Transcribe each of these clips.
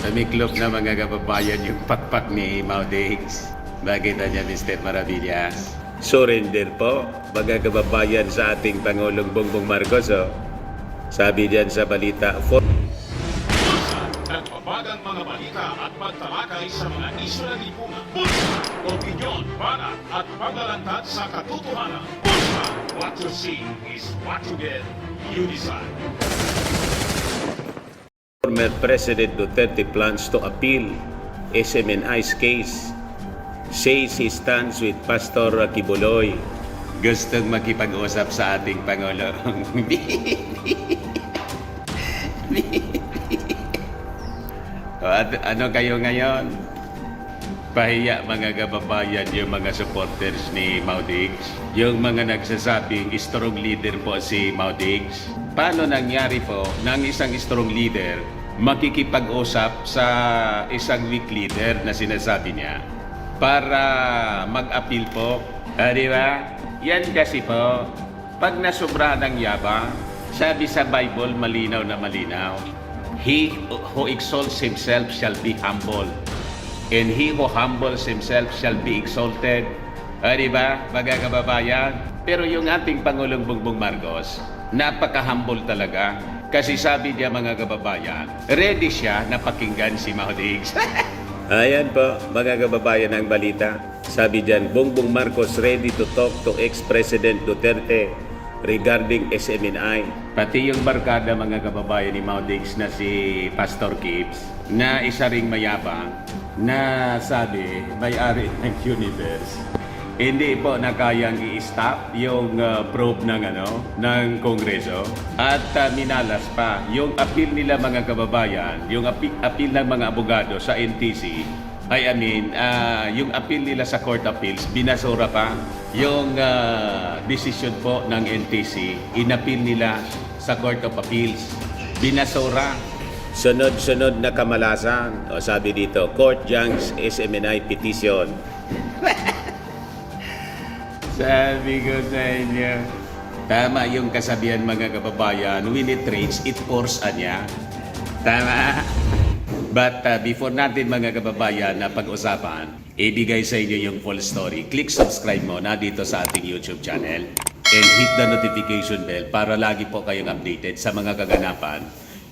Tumiklop na mga kababayan yung pakpak ni Maudix. Bakit niya, Mr. Maravilla? Surrender po, mga kababayan sa ating Pangulong Bongbong Marcos. Oh. Sabi diyan sa balita, Nagbabagang mga balita at pagtalakay sa mga isyu ng lipunan. Pulsa, opinyon, banat at paglalantad sa katotohanan. Pulsa, what you see is what you get. You decide. former President Duterte plans to appeal SMNI's case. Says he stands with Pastor Kibuloy. Gustong makipag-usap sa ating Pangulong. At ano kayo ngayon? Pahiya mga kababayan yung mga supporters ni Maudix. Yung mga nagsasabing strong leader po si Maudix. Paano nangyari po ng isang strong leader makikipag-usap sa isang weak leader na sinasabi niya para mag-appeal po? Di ba? Yan kasi po, pag nasobra ng yabang, sabi sa Bible malinaw na malinaw, he who exalts himself shall be humbled, and he who humbles himself shall be exalted. Di ba, mga kababayan? Pero yung ating Pangulong Bongbong Marcos, napaka-humble talaga. Kasi sabi niya mga kababayan, ready siya na pakinggan si Maudix. Ayan po, mga kababayan ang balita. Sabi diyan, Bongbong Marcos ready to talk to ex-President Duterte regarding SMNI. Pati yung barkada mga kababayan ni Maudix na si Pastor Kips, na isa ring mayabang, na sabi, may-ari ng universe. Hindi po na kayang i-stop yung probe ng Kongreso at minalas pa yung appeal nila mga kababayan, yung appeal ng mga abogado sa NTC yung appeal nila sa Court Appeals, binasura pa yung decision po ng NTC, inappeal nila sa Court of Appeals, binasura. Sunod-sunod na kamalasan. O sabi dito, Court Junks SMNI petition. Sabi ko sa inyo, tama yung kasabihan mga kababayan, when it rains, it pours anya. Tama? But before natin mga kababayan na pag-usapan, ibigay sa inyo yung full story, click subscribe mo na dito sa ating YouTube channel and hit the notification bell para lagi po kayong updated sa mga kaganapan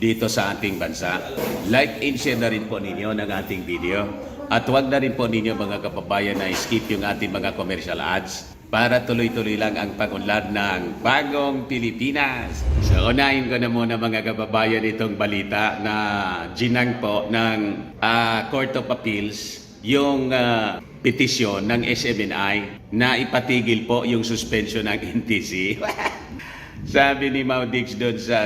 dito sa ating bansa. Like and share na rin po ninyo ng ating video. At huwag na rin po ninyo mga kababayan na skip yung ating mga commercial ads para tuloy-tuloy lang ang pag-unlad ng bagong Pilipinas. So unahin ko na muna mga kababayan itong balita na ginang po ng Court of Appeals yung petisyon ng SMNI na ipatigil po yung suspension ng NTC. Sabi ni Maudix doon sa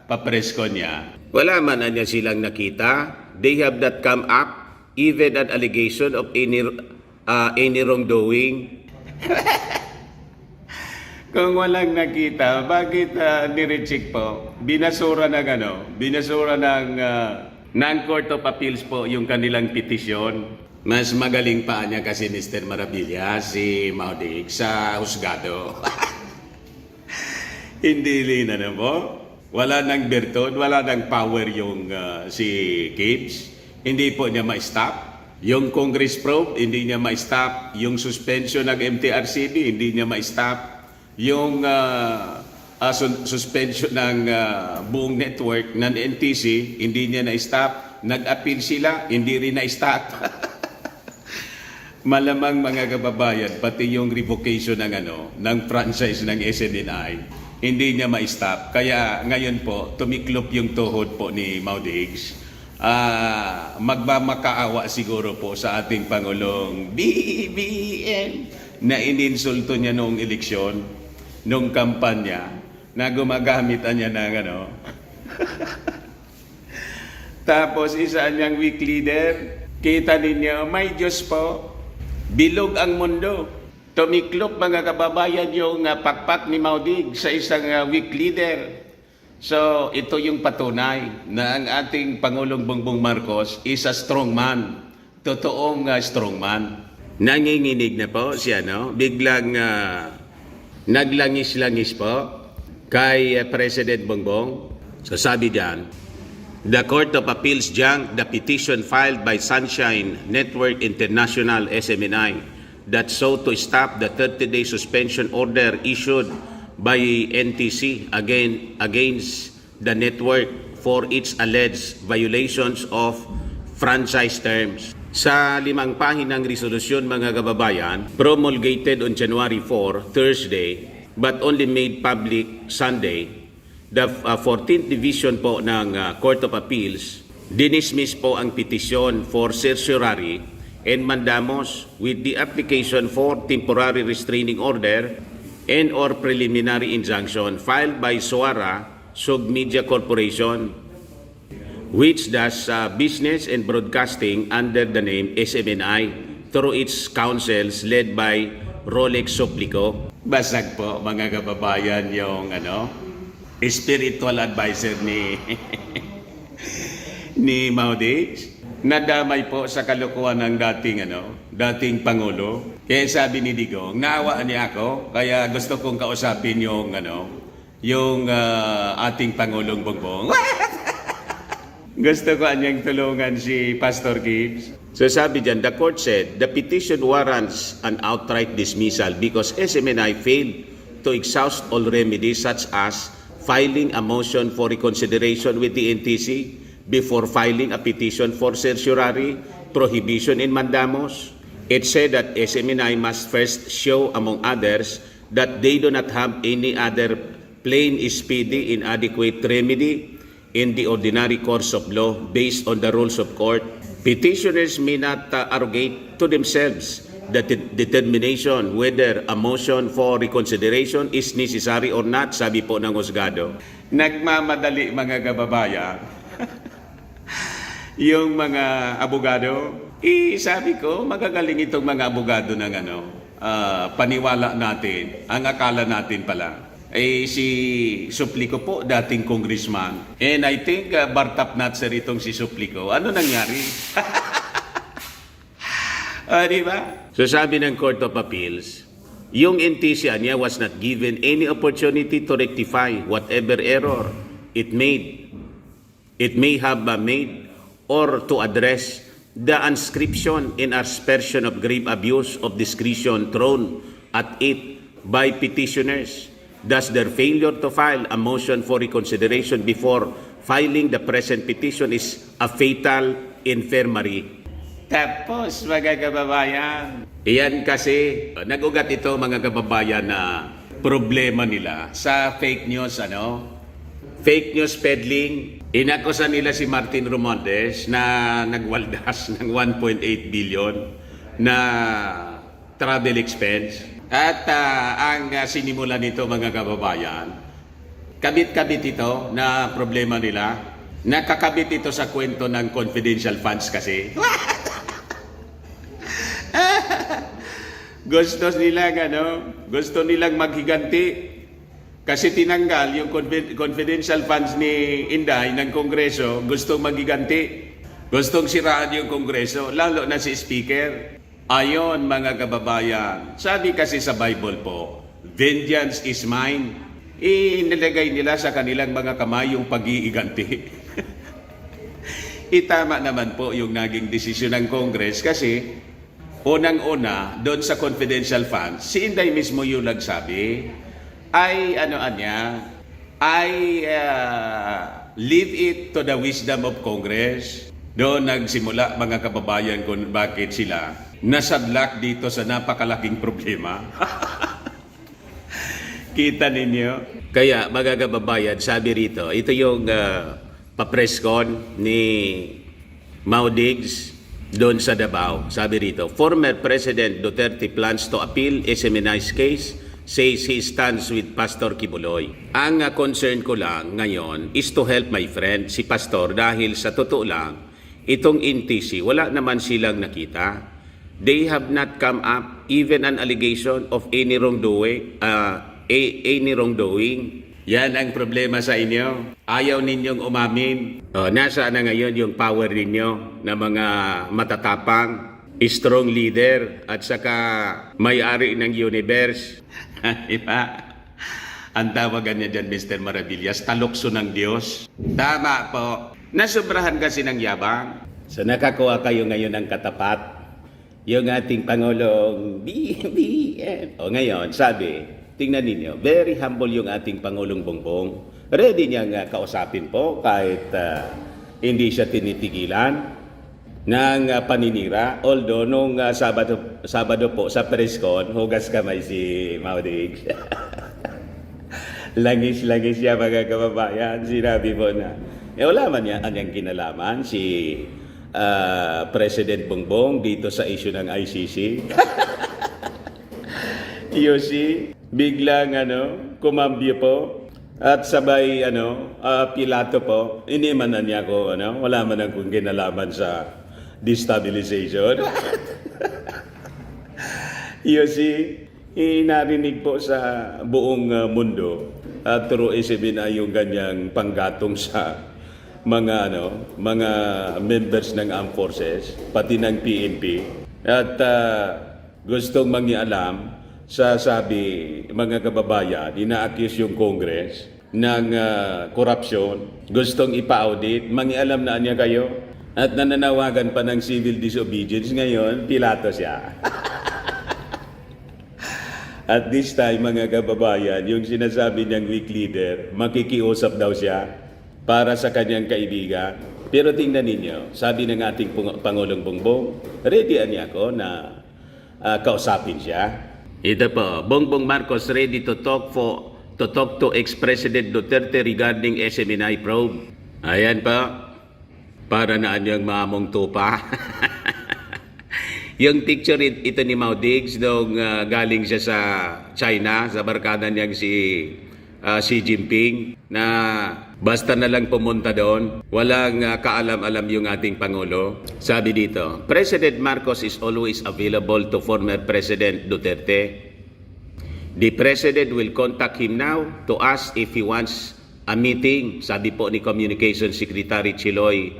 papresko niya, wala man niya silang nakita. They have not come up even an allegation of any wrongdoing. Kung walang nakita, bakit nireject po? Binasura ng Court of Appeals po yung kanilang petisyon. Mas magaling pa niya kasi Mr. Maravilla, si Maudix sa husgado. Hindi lina na po. Wala nang bertod, wala nang power yung si Kips. Hindi po niya ma-stop. Yung Congress probe, hindi niya ma-stop. Yung suspension ng MTRCB, hindi niya ma-stop. Yung suspension ng buong network ng NTC, hindi niya na-stop. Nag-appeal sila, hindi rin na-stop. Malamang mga kababayan, pati yung revocation ng franchise ng SMNI, hindi niya ma-stop. Kaya ngayon po, tumiklop yung tuhod po ni Maudix. Magmamakaawa siguro po sa ating Pangulong BBM na ininsulto niya noong eleksyon, noong kampanya, na gumagamit niya ng Tapos isa niyang weak leader, kita ninyo, may Diyos po, bilog ang mundo. Tumiklop mga kababayan yung pakpak ni Maudix sa isang weak leader. So, ito yung patunay na ang ating Pangulong Bongbong Marcos is a strong man. Totoong strong man. Nanginginig na po siya, no? Biglang naglangis-langis po kay President Bongbong. So, sabi diyan, The Court of Appeals junked the petition filed by Sunshine Network International SMNI that sought to stop the 30-day suspension order issued by NTC against the network for its alleged violations of franchise terms. Sa 5 pahinang resolusyon, mga kababayan, promulgated on January 4, Thursday, but only made public Sunday, the 14th Division po ng Court of Appeals dinismiss po ang petisyon for certiorari and mandamus with the application for temporary restraining order and or preliminary injunction filed by Suara Sug Media Corporation, which does business and broadcasting under the name SMNI through its councils led by Rolex Suplico. Basag po, mga kababayan, yung spiritual advisor ni ni Maudix. Nadamay po sa kalokohan ng dating Pangulo. Kaya sabi ni Digong, naawaan niya ako, kaya gusto kong kausapin yung ating Pangulong Bongbong. Gusto ko anyang tulungan si Pastor Gibbs. So sabi dyan, the court said, the petition warrants an outright dismissal because SMNI failed to exhaust all remedies such as filing a motion for reconsideration with the NTC before filing a petition for certiorari, prohibition in mandamus. It said that SMNI must first show, among others, that they do not have any other plain, speedy, inadequate remedy in the ordinary course of law based on the rules of court. Petitioners may not arrogate to themselves the determination whether a motion for reconsideration is necessary or not, sabi po ng husgado. Nagmamadali, mga kababayan. Yung mga abogado, sabi ko, magagaling itong mga abogado ng paniwala natin. Ang akala natin pala, si Suplico po, dating congressman. And I think Bartap Natser itong si Suplico. Ano nangyari? Di ba? So sabi ng Court of Appeals, yung NTC niya was not given any opportunity to rectify whatever error it may have made or to address the inscription and aspersion of grave abuse of discretion thrown at it by petitioners. Thus, their failure to file a motion for reconsideration before filing the present petition is a fatal infirmary. Tapos, mga kababayan, Iyan kasi, nag-ugat ito mga kababayan na problema nila sa fake news, fake news peddling. Inakusa nila si Martin Romualdez na nagwaldas ng 1.8 billion na travel expense. At ang sinimula nito mga kababayan, kabit-kabit ito na problema nila. Nakakabit ito sa kwento ng confidential funds kasi. Gusto nilang maghiganti. Kasi tinanggal yung confidential funds ni Inday ng Kongreso, gustong magiganti. Gustong siraan yung Kongreso, lalo na si Speaker. Ayon mga kababayan, sabi kasi sa Bible po, vengeance is mine. Inilagay nila sa kanilang mga kamay yung pag-iiganti. Itama naman po yung naging desisyon ng Congress kasi unang-una, doon sa confidential funds, si Inday mismo yung nagsabi, leave it to the wisdom of Congress. Doon nagsimula mga kababayan kung bakit sila nasadlak dito sa napakalaking problema. Kita ninyo? Kaya mga kababayan, sabi rito, ito yung pa-press con ni Maudix doon sa Davao. Sabi rito, former President Duterte plans to appeal SMNI's case, says he stands with Pastor Kibuloy. Ang concern ko lang ngayon is to help my friend, si Pastor, dahil sa totoo lang, itong NTC, wala naman silang nakita. They have not come up even an allegation of any wrongdoing. Yan ang problema sa inyo. Ayaw ninyong umamin. Nasaan na ngayon yung power ninyo na mga matatapang, strong leader at saka may-ari ng universe. Diba? Ang tawagan niya dyan, Mr. Maravillas, talokso ng Diyos. Tama po. Nasobrahan kasi ng yabang. So nakakuha kayo ngayon ng katapat. Yung ating Pangulong BBM. O ngayon, sabi, tingnan ninyo, very humble yung ating Pangulong Bongbong. Ready niyang kausapin po kahit hindi siya tinitigilan ng paninira. Although, nung Sabado po sa presscon, hugas kamay si Maudig. Langis-langis siya mga kababayan. Sinabi po na, wala man yan ang kinalaman si President Bongbong dito sa issue ng ICC. Yossi, biglang kumambyo po at sabay Pilato po. Hindi man na niya ko wala man akong kinalaman sa destabilization. Yossi, narinig po sa buong mundo at through SMNI yung ganyang panggatong sa mga members ng armed forces, pati ng PNP, at gustong mangialam sa sabi mga kababayan, ina-accuse yung Congress ng korupsyon, gustong ipa-audit, mangialam na niya kayo, at nananawagan pa ng civil disobedience. Ngayon, Pilato siya. At this time, mga kababayan, yung sinasabi niyang weak leader, makikiusap daw siya para sa kanyang kaibigan. Pero tingnan ninyo, sabi ng ating Pangulong Bongbong, ready niya ako na kausapin siya. Ito po, Bongbong Marcos ready to talk to ex-President Duterte regarding SMNI probe. Ayan pa, para na anyang mamong tupa. Yung picture ito ni Maudig nung galing siya sa China, sa barkada niyang si Xi Jinping, na basta na lang pumunta doon, walang kaalam-alam yung ating Pangulo. Sabi dito, President Marcos is always available to former President Duterte. The President will contact him now to ask if he wants a meeting, sabi po ni Communications Secretary Chiloy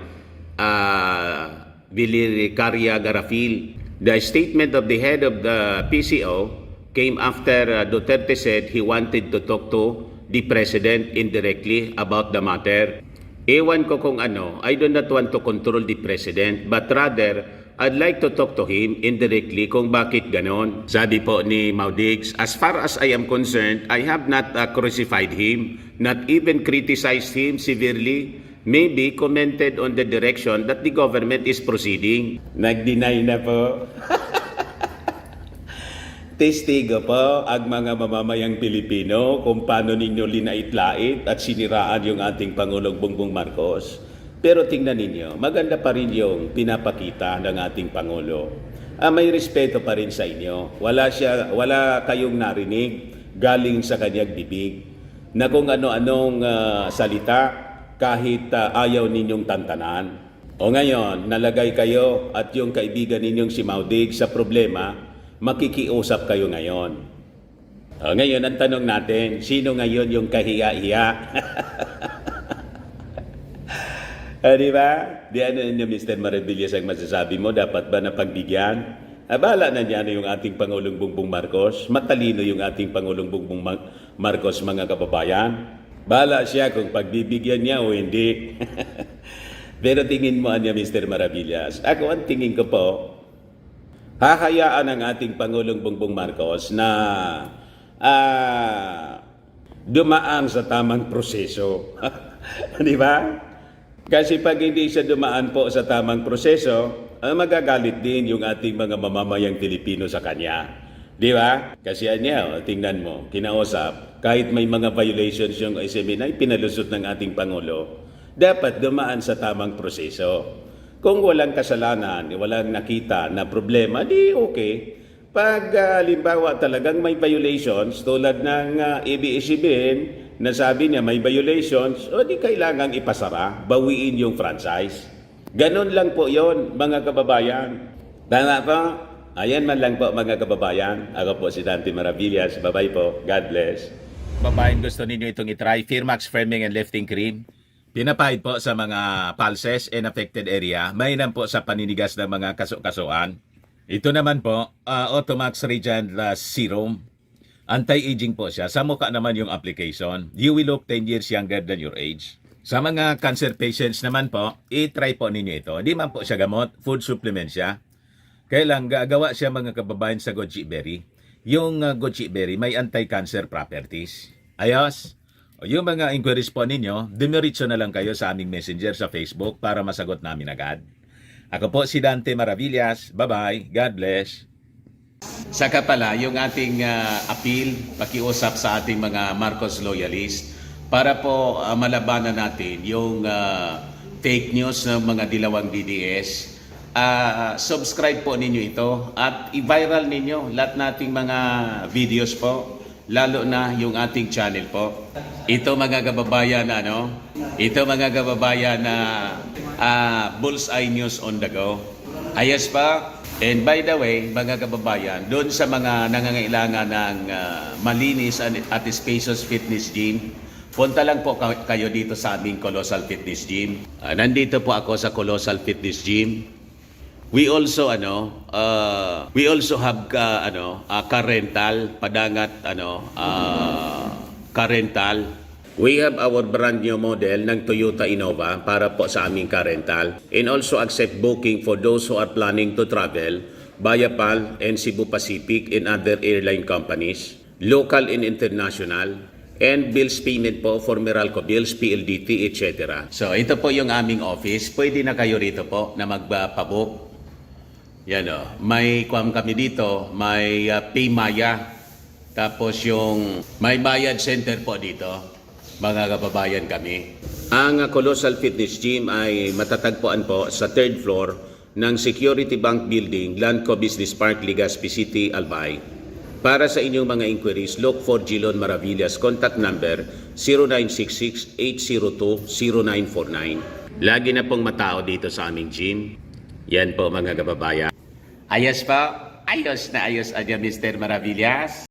Villarcaria Garafil. The statement of the head of the PCO came after Duterte said he wanted to talk to the President indirectly about the matter. Ewan ko kung I do not want to control the President, but rather, I'd like to talk to him indirectly kung bakit ganon. Sabi po ni Maudig, as far as I am concerned, I have not crucified him, not even criticized him severely, maybe commented on the direction that the government is proceeding. Nag-deny na po. Testigo po ang mga mamamayang Pilipino kung paano ninyo linait-lait at siniraan yung ating Pangulong Bongbong Marcos. Pero tingnan ninyo, maganda pa rin yung pinapakita ng ating Pangulo. May respeto pa rin sa inyo. Wala kayong narinig galing sa kanyang bibig na kung ano-anong salita kahit ayaw ninyong tantanan. O ngayon, nalagay kayo at yung kaibigan ninyong si Maudig sa problema, makikiusap kayo ngayon. O ngayon, ang tanong natin, sino ngayon yung kahiya-hiya? Di ba? Di ano ninyo, Mr. Maravillas, ang masasabi mo, dapat ba napagbigyan? Abala na niya yung ating Pangulong Bongbong Marcos. Matalino yung ating Pangulong Bongbong Marcos, mga kababayan. Bala siya kung pagbibigyan niya o hindi. Pero tingin mo niya, Mr. Maravillas. Ako ang tingin ko po, hahayaan ang ating Pangulong Bongbong Marcos na dumaan sa tamang proseso. Di ba? Kasi pag hindi siya dumaan po sa tamang proseso, magagalit din yung ating mga mamamayang Pilipino sa kanya. Di ba? Kasi tingnan mo, kinausap, kahit may mga violations yung SMNI, pinalusot ng ating Pangulo, dapat dumaan sa tamang proseso. Kung walang kasalanan, walang nakita na problema, di okay. Pag halimbawa talagang may violations, tulad ng ABS-CBN, na sabi niya may violations, o di kailangang ipasara, bawiin yung franchise. Ganon lang po yon, mga kababayan. Tama po? Ayan man lang po, mga kababayan. Ako po si Dante Maravillas. Bye-bye po. God bless. Babayan, gusto ninyo itong itry, Firmax Firming and Lifting Cream. Pinapahid po sa mga pulses and affected area. Mainam po sa paninigas ng mga kaso-kasuan. Ito naman po, Automax Radiant Serum. Anti-aging po siya. Sa mukha naman yung application. You will look 10 years younger than your age. Sa mga cancer patients naman po, i-try po ninyo ito. Hindi man po siya gamot, food supplement siya. Kailang gagawa siya mga kababayan sa goji berry. Yung goji berry may anti-cancer properties. Ayos? O yung mga inquiries po ninyo, dumiretso na lang kayo sa aming messenger sa Facebook para masagot namin agad. Ako po si Dante Maravillas. Bye-bye. God bless. Saka pala, yung ating appeal, pakiusap sa ating mga Marcos loyalist para po malabanan natin yung fake news ng mga dilawang DDS. Subscribe po ninyo ito at i-viral ninyo lahat nating mga videos po, lalo na yung ating channel po. Ito mga kababayan ito mga kababayan na Bullseye News on the go. Ayos pa. And by the way, mga kababayan, doon sa mga nangangailangan ng malinis at spacious fitness gym, punta lang po kayo dito sa aming Colossal Fitness Gym. Nandito po ako sa Colossal Fitness Gym. We also have car rental, padangat car rental. We have our brand new model ng Toyota Innova para po sa aming car rental, and also accept booking for those who are planning to travel via PAL and Cebu Pacific and other airline companies, local and international, and bills payment po for Meralco bills, PLDT, etc. So ito po yung aming office. Pwede na kayo rito po na magpabook. Yan o. May kami dito, may Paymaya. Tapos yung may bayad center po dito. Mga kababayan kami. Ang Colossal Fitness Gym ay matatagpuan po sa 3rd floor ng Security Bank Building, Landco Business Park, Legazpi City, Albay. Para sa inyong mga inquiries, look for Gilon Maravillas. Contact number 0966-802-0949. Lagi na pong matao dito sa aming gym. Yan po mga kababayan. Ayos pa. Ayos na ayos, Mr. Maravillas.